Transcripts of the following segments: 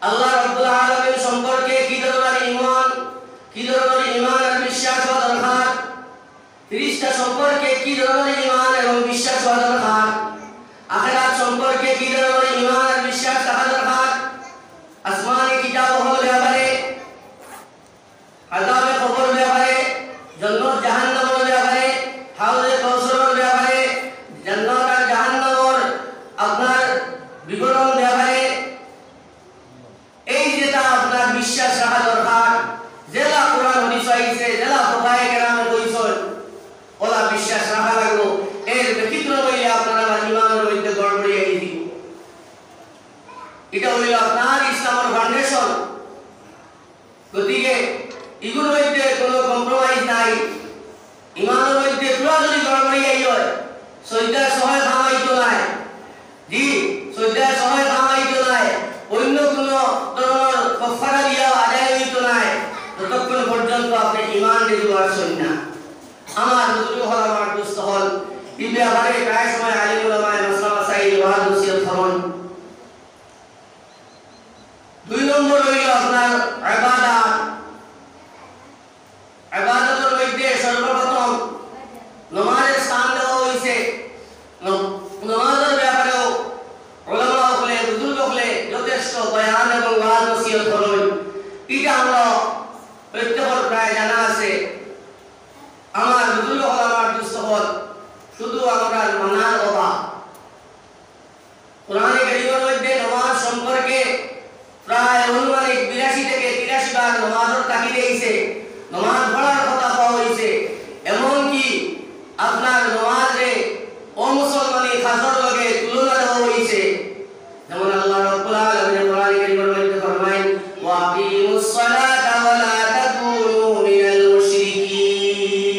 আল্লাহ রাব্বুল আলামিন সম্পর্কে কি ধরনের ঈমান আর বিশ্বাস হওয়া দরকার, ফেরেশতা সম্পর্কে কি ধরনের ঈমান এবং বিশ্বাস হওয়া দরকার, আখিরাত সম্পর্কে কি ধরনের ঈমান আর বিশ্বাস থাকা দরকার, আসমানি কিতাব হল ব্যাপারে, আযাবে কবর ব্যাপারে, জান্নাত জাহান্নামের ব্যাপারে, হাউজে কাউসারের ব্যাপারে, জান্নাত আর জাহান্নামের আপনার বিবরণ ব্যাপারে, এই যেটা আপনার বিশ্বাস রাখা দরকার, যেটা কোরআন হাদিস আইছে, যেটা ফুকায়ে কেরামে কইছেন, ওলা বিশ্বাস রাখা লাগলো। এর ব্যতিক্রম হইলে আপনার আমার ঈমানের মধ্যে গড়বড়ি আই দিব। এটা হইল আপনার ইসলামের ফাউন্ডেশন। গতিকে এগুলোর মধ্যে কোনো কম্প্রোমাইজ নাই। ঈমানের মধ্যে পুরা যদি গড়বড়ি আই হয়, সৈয়দা সহায় খামাইতো নাই, জি সৈয়দা সহায় খামাইতো নাই, অন্য কোনো ধরনের কফারা দিয়া আদায় হইতো নাই, ততক্ষণ পর্যন্ত আপনি ঈমান দিতে পারছেন না। আমার বুজুর্গ হল, আমার দোস্ত হল, এই ব্যাপারে প্রায় সময় আলিম উলামায়ে মাসলা মাসাইল ওয়াজ নসিহত করেন। 2 নম্বর হইল আপনার ইবাদত। ইবাদতের মধ্যে সর্বপ্রথম নামাজের স্থান দেওয়া হয়েছে। নামাজের ব্যাপারেও উলামা হলে, বুজুর্গ হলে যথেষ্ট বয়ান এবং ওয়াজ নসিহত করেন। এটা আমরা প্রত্যেকের প্রায় জানা আছে। আমার বুজুর্গ হল, আমার দোস্ত হল, শুধু আমরা মানার অভাব। কোরআনে কারীমের মধ্যে নামাজ সম্পর্কে প্রায় অনুমানিক 82 থেকে 83 বার নামাজের তাকিদ হইছে, নামাজ পড়ার কথা পাওয়া হইছে। এমনকি আপনার নামাজে অমুসলমানি খাসর লগে তুলনা দেওয়া হইছে। যেমন আল্লাহ রাব্বুল আলামিন কোরআনে কারীমের মধ্যে ফরমায়েন, ওয়া আকিমুস সালাতা ওয়া লা তাকুনু মিনাল মুশরিকিন।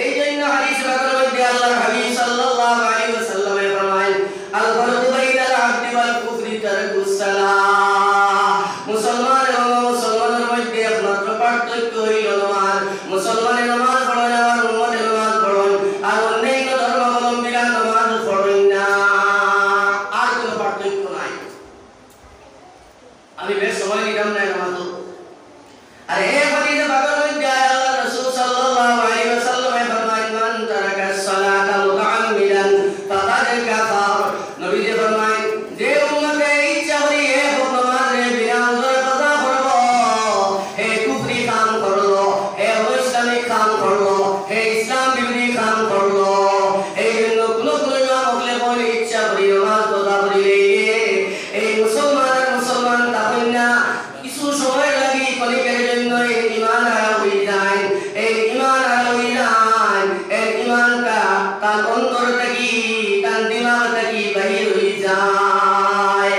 এই জন্য হাদিস পাকের মধ্যে আল্লাহর হাবিব সাল্লাল্লাহু আলাইহি ওয়াসাল্লাম ফরমায়েন, আল ফারকু বাইনাল আবদি ওয়াল কুফরি তারকুস সালাহ। মুসলমান এবং মুসলমানের মধ্যে একমাত্র পার্থক্য হইল নামাজ। মুসলমানের নামাজ পড়েন আর উম্মতের নামাজ পড়েন, আর অন্যান্য ধর্মাবলম্বীরা নামাজ পড়েন না, আর কোনো পার্থক্য নাই। আমি বেশ সময় নিলাম না নামাজ। আর এই হাদিসে পাকের মধ্যে আল্লাহ রাসূল সাল্লাল্লাহু আলাইহি ওয়াসাল্লাম ফরমায়েন, মান তারাকাস সালাতা মুতাআম্মিদান ফাকাদ কাফার। নবী যে ফরমায়েন, যে উম্মতে ইচ্ছা করে এই নামাজে বিনা উযরে কাজা করলো, হে কুফরি কাম করলো, হে ইসলামিক কাম করলো, হে ইসলাম বিরোধী কাম করলো। এই জন্য কোন ইমাম হলে বলে ইচ্ছা করে নামাজ কাজা করিলে এই মুসলমান তখন না কিছু সময় লাগি কলিকের জন্য এই ঈমান হারা হয়ে যায়। এই ঈমান হারা হয়ে যায়, এই ঈমানটা তার অন্তর থেকে, তার দিমাগ থেকে বাহির হয়ে যায়।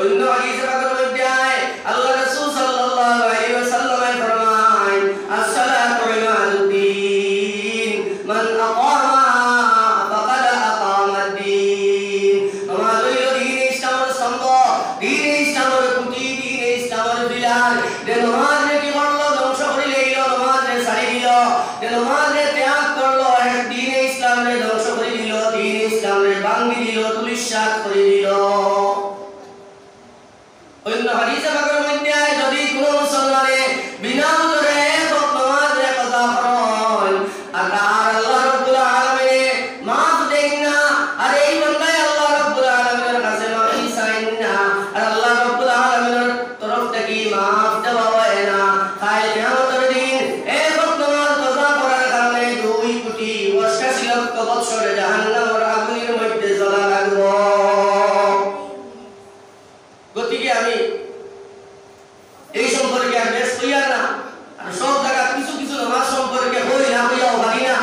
অন্য হাদিসে পাকের মধ্যে আল্লাহ রাসূল সাল্লাল্লাহু আলাইহি ওয়াসাল্লাম ফরমায়, as-salatu ইমাদুদ্দিন, মান আকামা ফাকাদ আকামা ad-din। নামাজ হইল দ্বীন ইসলামের স্তম্ভ, দ্বীন ইসলামের খুঁটি, দ্বীন ইসলামের পিলার। যে নামাজে কি করলো, ধ্বংস করে লইল, নামাজে ছাড়ি দিল, যে নামাজে ত্যাগ করলো, দ্বীন ইসলামে ধ্বংস করে দিল, দ্বীন ইসলামে ভাঙি দিল, তুলিশাত করে দিল। অন্য হাদিসে পাকের মধ্যে যদি কোনো মুসলমানে বিনা উযরে নামাজে কাজা করেন, আর আল্লাহ রাব্বুল আলামিন মাফ দেন না, আর এই বান্দায় আল্লাহ রাব্বুল আলামিনের কাছে মাফি চায় না, আর আল্লাহ রাব্বুল আলামিনের তরফ থেকে মাফ দেওয়া হয় না। কাল কিয়ামতের দিন এই নামাজ কাজা করার কারণে 2,88,00,000 বছর জাহান্নামের আগুনের মধ্যে জ্বলা লাগবে। গতিকে আমি এই সম্পর্কে আর বেশ কইয়ার না, আর সব জায়গা কিছু কিছু নামাজ সম্পর্কে হই না হইয়াও পারি না।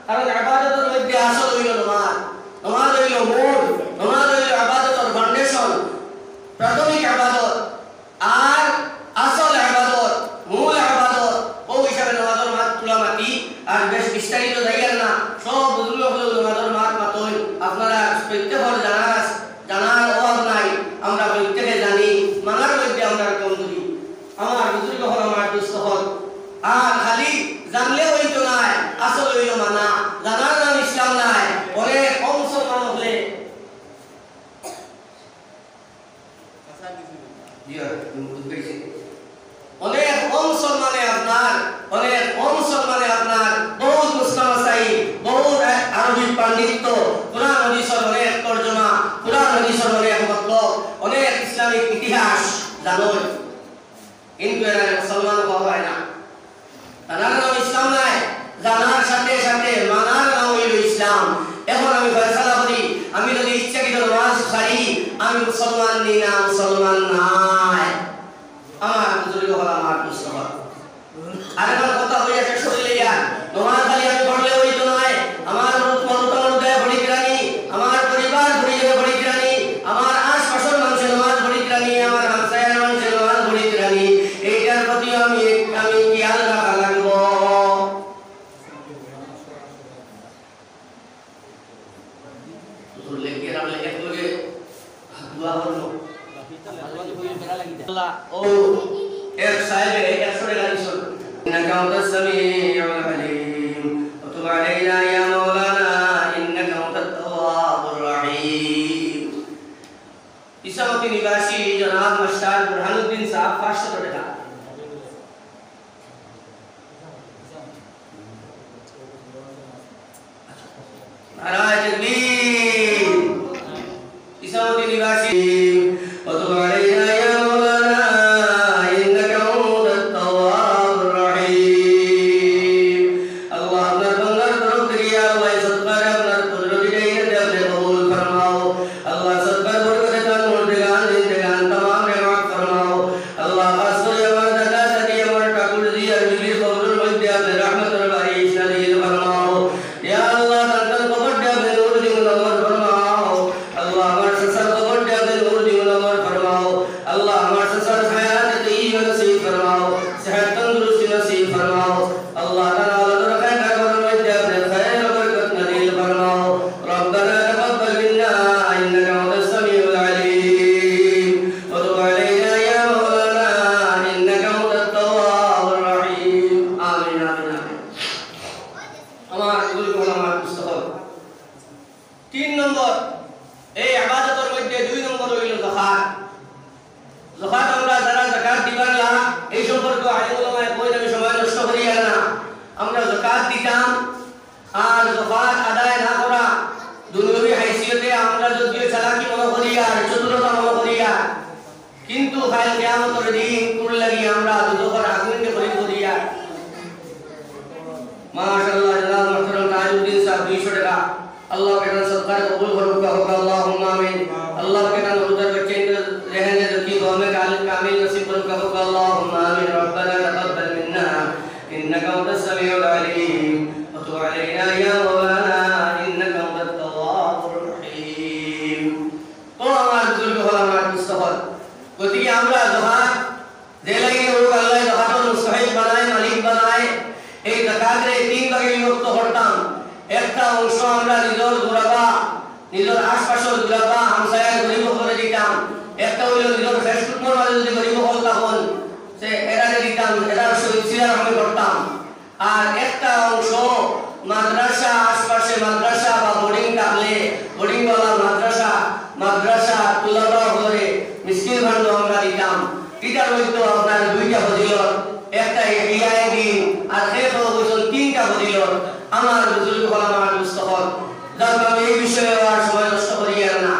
কারণ ইবাদতের মধ্যে আসল হইল নামাজ। নামাজ হইল মূল, নামাজ হইল ইবাদতের ফাউন্ডেশন, প্রাথমিক ইবাদত। আর আসল ইবাদত, মূল ইবাদত, ও হিসাবে নামাজের মাত তুলা মাতি। আর বেশ বিস্তারিত যাইয়ার না, সব বুজুর্গ হলো নামাজের মাত মাতই। আপনারা প্রত্যেকের জানার অভাব নাই, আমরা প্রত্যেকে জানি, মানার মধ্যে আমরা কমজোরি। আমার বুজুর্গ হল, আমার দোস্ত হল, আর খালি জানলে হইতো নাই, আসল হইল মানা। জানার নাম ইসলাম নাই। অনেক অমুসলমান হলে আমি যদি ইচ্ছাকৃত নামাজ ছাড়ি আমি মুসলমান নি না মুসলমান নাই আমার বুজুর্গ হল আমার মুস্তফা আর আমার কথা হইয়াছে শরীরে আর নামাজ খালি আমি পড়লে হই তো নয় আমার মনতমন দেয় বড়ি রানী আমার পরিবার পরিজনে বড়ি রানী আমার আশপাশের মানুষের নামাজ বড়ি রানী আমার হামসায়ার মানুষের নামাজ বড়ি রানী এইটার প্রতি আমি খেয়াল রাখা লাগবো إنك أنت السميع العليم وتب علينا يا مولانا إنك أنت التواب الرحيم इसामती निवासी जनाब मास्टर बुरहानुद्दीन साहब 500 টাকা नाराज तकबीर इसामती निवासी وتب علينا يا مولانا إنك أنت التواب الرحيم اللهم نربنا بركتك يا الله صدقنا अपना कुदरत दे अपने कबूल फरमाओ अल्लाह सदका बरकत दान मुर्दगान जिंदगान तमाम रहमत फरमाओ अल्लाह खासकर हमारे दादा दादी हमारे ठाकुर जी अरबी कबूल मध्य अपने रहमत और बारिश नज़ीर फरमाओ या अल्लाह तन कबूल दे अपने नूर दी मुनव्वर फरमाओ अल्लाह हमारे ससुर कबूल दे अपने नूर दी मुनव्वर फरमाओ अल्लाह हमारे ससुर हयात तय्यब नसीब फरमाओ सेहत तंदुरुस्ती नसीब फरमाओ अल्लाह ताला रखा कर मध्य अपने खैर और बरकत नज़ीर फरमाओ रब्बना तक़ब्बल मिन्ना इन्नका अंतस समीउल अलीम व तुब अलैना या मौलाना इन्नका अंतत तव्वाबुर रहीम आमीन आमीन आमीन আমার বুজুর্গ আমার মুস্তফা 3 নম্বর এই ইবাদতের মধ্যে 2 নম্বর হইল যাকাত যাকাত আমরা যারা যাকাত দিবার না এই সম্পর্কে আলেম ওলামায়ে কই আমি সময় নষ্ট করি না আমরা যাকাত দিতাম আর যাকাত আদায় না করা দুনিয়াবী হাইসিয়তে আমরা যদিও চালাকি মনে করি আর চতুরতা মনে করি কিন্তু কাল কিয়ামতের দিন কুল লাগি আমরা দুজোর আগুনকে ভরি করিয়া माशाअल्लाह जनाब मोहतरम ताजुद्दीन साहब 200 টাকা अल्लाह के नाम सदका कबूल फरमा होगा अल्लाहुम्मा आमीन अल्लाह के नाम उधर बच्चे रहने की दुआ में कामिल नसीब फरमा होगा अल्लाहुम्मा आमीन रब्बना तक़ब्बल मिन्ना इन्नका अंतस समीउल अलीम व तुब अलैना या मौलाना इन्नका अंतत तव्वाबुर रहीम तो আমার বুজুর্গ হল আমার মুস্তাফা গতিকে আমরা যাকাত যে লাগে হোক আল্লাহ যাকাতের মুস্তাহিক বানায় মালিক বানায় এই যাকাতের 3 ভাগে বিভক্ত করতাম একটা অংশ আমরা নিজের গুরাবা নিজের আশপাশের গুরাবা হামসায়া গরিব করে দিতাম একটা হইল নিজের ফেসবুকের মাঝে যদি গরিব হল তখন সে এরারে দিতাম এটার সিলার আমি করতাম আর একটা অংশ মাদ্রাসা আশপাশে মাদ্রাসা বা বোর্ডিং থাকলে বোর্ডিং ওয়ালা মাদ্রাসা তুলাবা করে মিসকিন ভান্ড আমরা দিতাম এটার হইতো আপনার 2টা ফজিলত একটা ইহিয়ায়ে দ্বীন আর শেষ হলো 3টা ফজিলত আমার বুজুর্গ হল আমার মুস্তফা যার আমি এই বিষয়ে আর সময় নষ্ট করি না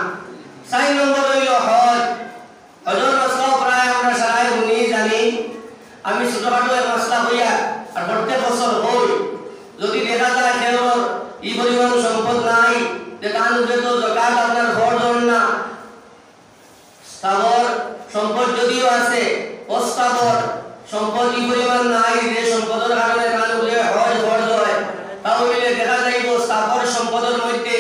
4 নম্বর হইল হজ হজের মাসলা প্রায় আমরা সারাই উনি জানি আমি ছোটখাটো এক মাসলা হইয়া আর প্রত্যেক বছর হই যদি দেখা যায় কেউ এই পরিমাণ সম্পদ নাই যে তার উপরে তো যাকাত আপনার ফরজ না স্থাবর সম্পদ যদিও আছে অস্থাবর সম্পদ এই পরিমাণ নাই যে সম্পদের কারণে তার উপরে হজ ফরজ হয় তাহলে দেখা যাইব স্থাবর সম্পদের মধ্যে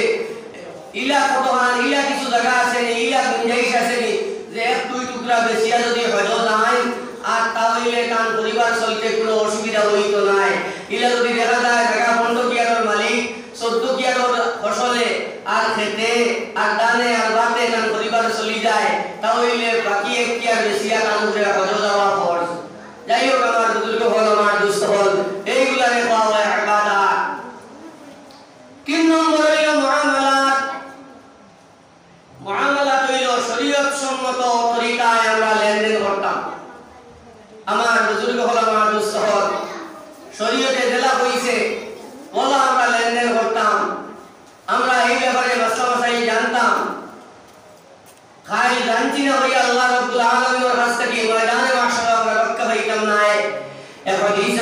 ইলা কতখান ইলা কিছু জায়গা আছে নি ইলা গুঞ্জাইশ আছে নি যে 1-2 টুকরা বেশিয়া যদি হজ যায় আর তাহলে তার পরিবার চলতে কোনো অসুবিধা হইতো নাই ইলা যদি দেখা যায় জায়গা 15 কিয়ারের মালিক 14 কিয়ারের ফসলে আর খেতে আর দানে আর বাতে তার পরিবার চলি যায় তাহলে বাকি 1 কিয়ার বেশিয়া তার উপরে হজ যাওয়া ফরজ যাই হোক আমার বুজুর্গ হল আমার দুস্থ হল এইগুলারে পাওয়া হয় ইবাদত 3 নম্বর হইল মুআমালাত হইল শরীয়ত সম্মত তরিকায় আমরা লেনদেন করতাম আমার বুজুর্গ হল আমার দুস্থ হল শরীয়তে দেলা হইছে বলা আমরা লেনদেন করতাম আমরা এই ব্যাপারে মাসলা মাসাইল জানতাম খাই জানছি না হই আল্লাহ রাব্বুল আলামিনের কাছ থেকে ময়দানে মাশাআল্লাহ আমরা রক্ষা পাইতাম না এক হাদিসে